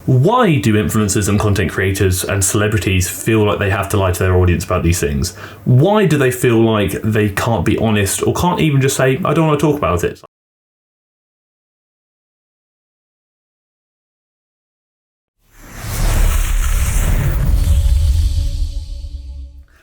Why do influencers and content creators and celebrities feel like they have to lie to their audience about these things? Why do they feel like they can't be honest or can't even just say, I don't want to talk about it?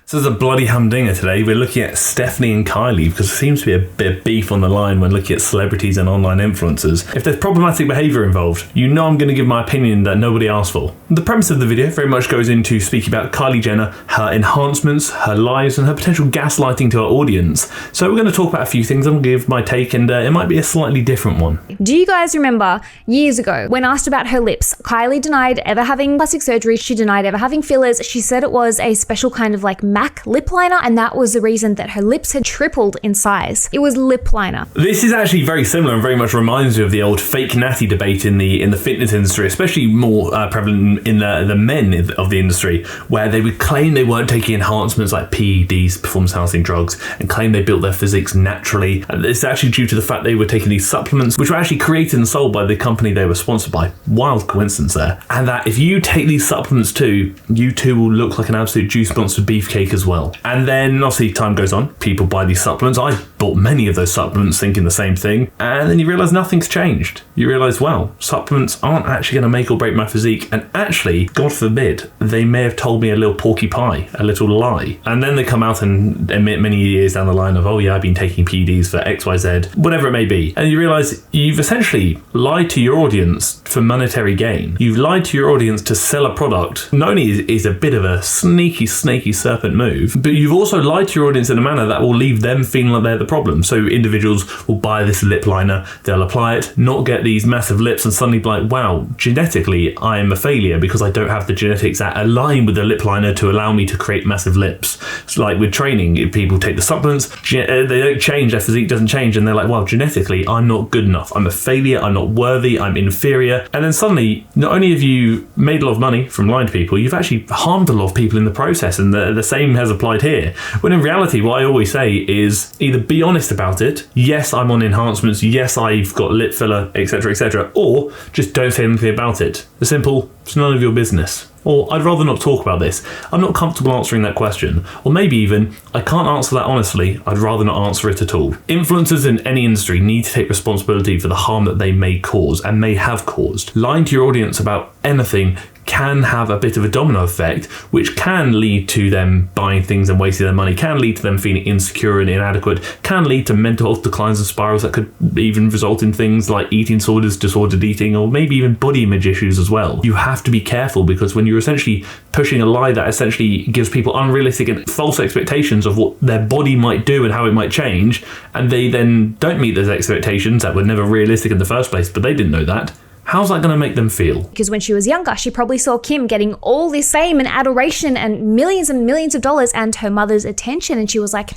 So there's a bloody humdinger today. We're looking at Stephane and Kylie because there seems to be a bit of beef on the line when looking at celebrities and online influencers. If there's problematic behaviour involved, you know I'm going to give my opinion that nobody asked for. The premise of the video very much goes into speaking about Kylie Jenner, her enhancements, her lies and her potential gaslighting to our audience. So we're going to talk about a few things. I'm going to give my take and it might be a slightly different one. Do you guys remember years ago when asked about her lips, Kylie denied ever having plastic surgery, she denied ever having fillers, she said it was a special kind of like MAC lip liner and that was the reason that her lips had tripled in size. It was lip liner. This is actually very similar and very much reminds me of the old fake natty debate in the fitness industry, especially more prevalent in the men of the industry, where they would claim they weren't taking enhancements like PEDs, performance enhancing drugs, and claim they built their physiques naturally. And it's actually due to the fact they were taking these supplements, which were actually created and sold by the company they were sponsored by. Wild coincidence there. And that if you take these supplements too, you too will look like an absolute juice monster beefcake as well. And then obviously time goes on, people buy these supplements. I bought many of those supplements thinking the same thing, and then you realise nothing's changed. You realise, well, supplements aren't actually going to make or break my physique, and actually, God forbid, they may have told me a little porky pie, a little lie. And then they come out and admit many years down the line of, oh yeah, I've been taking PEDs for XYZ, whatever it may be. And you realise you've essentially lied to your audience for monetary gain. You've lied to your audience to sell a product. Not only is a bit of a sneaky, snaky serpent move, but you've also lied to your audience in a manner that will leave them feeling like they're the problem. So individuals will buy this lip liner, they'll apply it, not get these massive lips, and suddenly be like, wow, genetically I am a failure because I don't have the genetics that align with the lip liner to allow me to create massive lips. It's like with training, if people take the supplements, they don't change, their physique doesn't change, and they're like, well, genetically I'm not good enough, I'm a failure, I'm not worthy, I'm inferior. And then suddenly, not only have you made a lot of money from lying to people, you've actually harmed a lot of people in the process, and the same has applied here. When in reality, what I always say is either be honest about it, yes, I'm on enhancements, yes, I've got lip filler, etc., or just don't say anything about it. The simple, it's none of your business. Or I'd rather not talk about this. I'm not comfortable answering that question. Or maybe even, I can't answer that honestly, I'd rather not answer it at all. Influencers in any industry need to take responsibility for the harm that they may cause and may have caused. Lying to your audience about anything can have a bit of a domino effect, which can lead to them buying things and wasting their money, can lead to them feeling insecure and inadequate, can lead to mental health declines and spirals that could even result in things like eating disorders, disordered eating, or maybe even body image issues as well. You have to be careful because when you're essentially pushing a lie that essentially gives people unrealistic and false expectations of what their body might do and how it might change, and they then don't meet those expectations that were never realistic in the first place, but they didn't know that, how's that going to make them feel? Because when she was younger, she probably saw Kim getting all this fame and adoration and millions of dollars and her mother's attention. And she was like,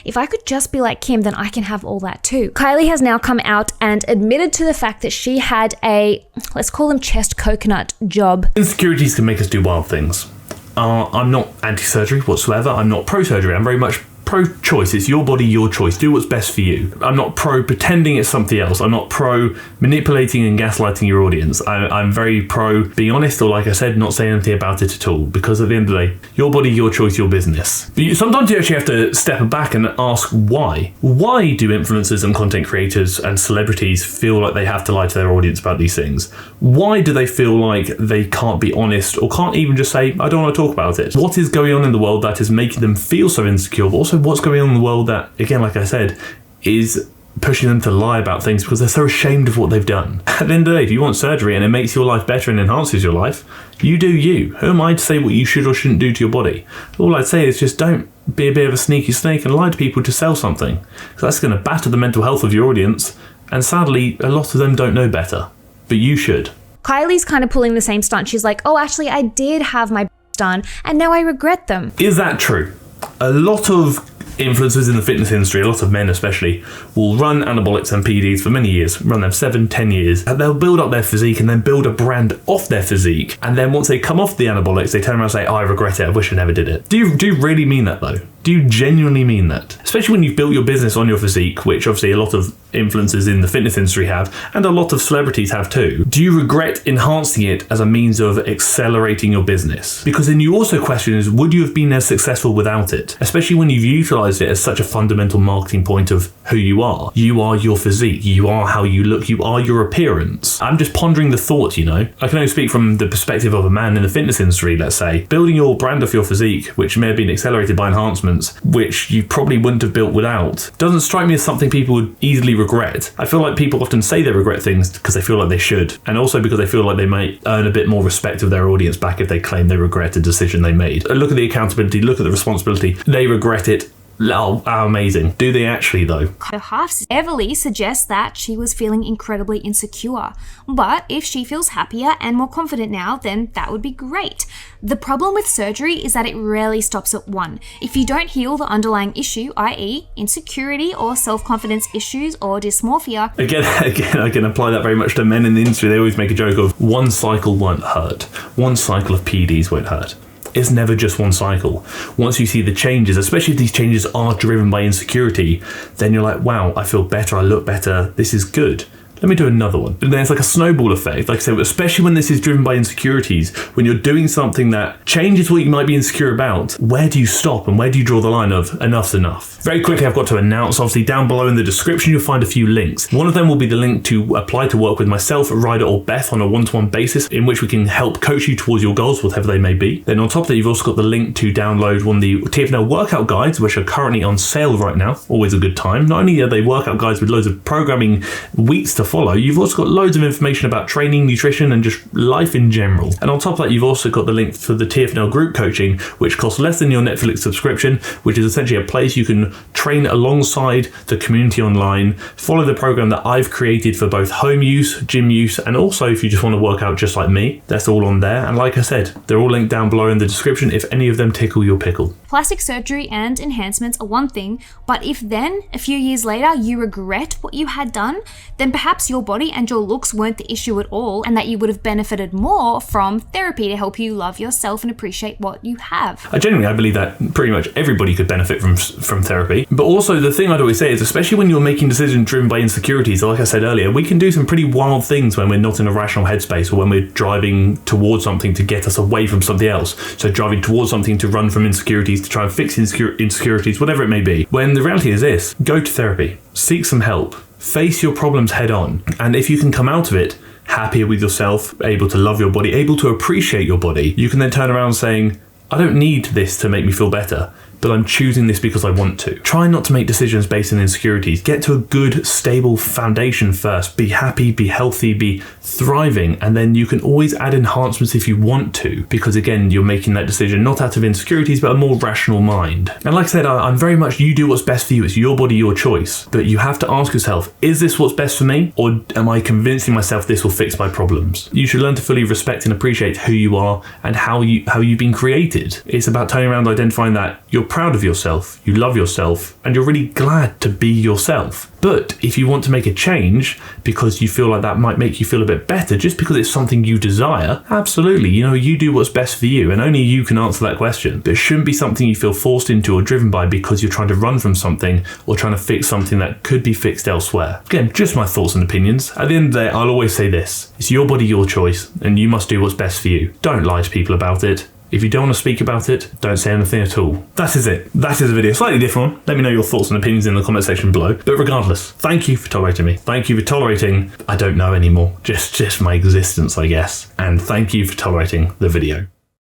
if I could just be like Kim, then I can have all that too. Kylie has now come out and admitted to the fact that she had a, let's call them chest coconut job. Insecurities can make us do wild things. I'm not anti-surgery whatsoever. I'm not pro-surgery. I'm very much pro-choice. It's your body, your choice. Do what's best for you. I'm not pro-pretending it's something else. I'm not pro-manipulating and gaslighting your audience. I'm very pro-being honest, or like I said, not saying anything about it at all, because at the end of the day, your body, your choice, your business. But sometimes you actually have to step back and ask why. Why do influencers and content creators and celebrities feel like they have to lie to their audience about these things? Why do they feel like they can't be honest or can't even just say, I don't want to talk about it? What is going on in the world that is making them feel so insecure, but also what's going on in the world that, again, like I said, is pushing them to lie about things because they're so ashamed of what they've done? At the end of the day, if you want surgery and it makes your life better and enhances your life, you do you. Who am I to say what you should or shouldn't do to your body? All I'd say is just don't be a bit of a sneaky snake and lie to people to sell something, because that's going to batter the mental health of your audience, and sadly, a lot of them don't know better. But you should. Kylie's kind of pulling the same stunt. She's like, oh, actually, I did have my done, and now I regret them. Is that true? A lot of influencers in the fitness industry, a lot of men especially, will run anabolics and PEDs for many years, run them 7-10 years, and they'll build up their physique and then build a brand off their physique, and then once they come off the anabolics, they turn around and say, oh, I regret it, I wish I never did it. Do you really mean that though? Do you genuinely mean that? Especially when you've built your business on your physique, which obviously a lot of influencers in the fitness industry have, and a lot of celebrities have too. Do you regret enhancing it as a means of accelerating your business? Because then you also question is, would you have been as successful without it? Especially when you've utilized it as such a fundamental marketing point of who you are. You are your physique. You are how you look. You are your appearance. I'm just pondering the thought, you know. I can only speak from the perspective of a man in the fitness industry, let's say. Building your brand off your physique, which may have been accelerated by enhancements, which you probably wouldn't have built without, doesn't strike me as something people would easily regret. I feel like people often say they regret things because they feel like they should, and also because they feel like they might earn a bit more respect of their audience back if they claim they regret a decision they made. Look at the accountability, look at the responsibility. They regret it. Oh, how amazing. Do they actually though? Her half Everly suggests that she was feeling incredibly insecure, but if she feels happier and more confident now, then that would be great. The problem with surgery is that it rarely stops at one. If you don't heal the underlying issue, i.e. insecurity or self-confidence issues or dysmorphia. Again, I can apply that very much to men in the industry. They always make a joke of one cycle won't hurt. One cycle of PDs won't hurt. It's never just one cycle. Once you see the changes, especially if these changes are driven by insecurity, then you're like, wow, I feel better, I look better, this is good. Let me do another one. And then it's like a snowball effect. Like I said, especially when this is driven by insecurities, when you're doing something that changes what you might be insecure about, where do you stop and where do you draw the line of enough's enough? Very quickly, I've got to announce, obviously down below in the description, you'll find a few links. One of them will be the link to apply to work with myself, Ryder or Beth on a one-to-one basis in which we can help coach you towards your goals, whatever they may be. Then on top of that, you've also got the link to download one of the TFNL workout guides, which are currently on sale right now. Always a good time. Not only are they workout guides with loads of programming weeks to follow, you've also got loads of information about training, nutrition, and just life in general. And on top of that, you've also got the link for the TFNL group coaching, which costs less than your Netflix subscription, which is essentially a place you can train alongside the community online, follow the program that I've created for both home use, gym use, and also if you just want to work out just like me, that's all on there. And like I said, they're all linked down below in the description if any of them tickle your pickle. Plastic surgery and enhancements are one thing, but if then, a few years later, you regret what you had done, then perhaps your body and your looks weren't the issue at all, and that you would have benefited more from therapy to help you love yourself and appreciate what you have. I believe that pretty much everybody could benefit from therapy. But also the thing I'd always say is, especially when you're making decisions driven by insecurities, like I said earlier, we can do some pretty wild things when we're not in a rational headspace or when we're driving towards something to get us away from something else. So driving towards something to run from insecurities, to try and fix insecurities, whatever it may be. When the reality is this, go to therapy, seek some help, face your problems head on, and if you can come out of it happier with yourself, able to love your body, able to appreciate your body, you can then turn around saying, I don't need this to make me feel better, but I'm choosing this because I want to. Try not to make decisions based on insecurities. Get to a good, stable foundation first. Be happy, be healthy, be thriving, and then you can always add enhancements if you want to, because again, you're making that decision not out of insecurities, but a more rational mind. And like I said, I'm very much, you do what's best for you. It's your body, your choice. But you have to ask yourself, is this what's best for me? Or am I convincing myself this will fix my problems? You should learn to fully respect and appreciate who you are and how you've been created. It's about turning around, identifying that you're proud of yourself, you love yourself, and you're really glad to be yourself. But if you want to make a change because you feel like that might make you feel a bit better, just because it's something you desire, absolutely, you do what's best for you, and only you can answer that question. But it shouldn't be something you feel forced into or driven by because you're trying to run from something or trying to fix something that could be fixed elsewhere. Again, just my thoughts and opinions. At the end of the day, I'll always say this: it's your body, your choice, and you must do what's best for you. Don't lie to people about it. If you don't want to speak about it, don't say anything at all. That is it. That is the video. Slightly different one. Let me know your thoughts and opinions in the comment section below. But regardless, thank you for tolerating me. Thank you for tolerating, I don't know anymore, just my existence, I guess. And thank you for tolerating the video.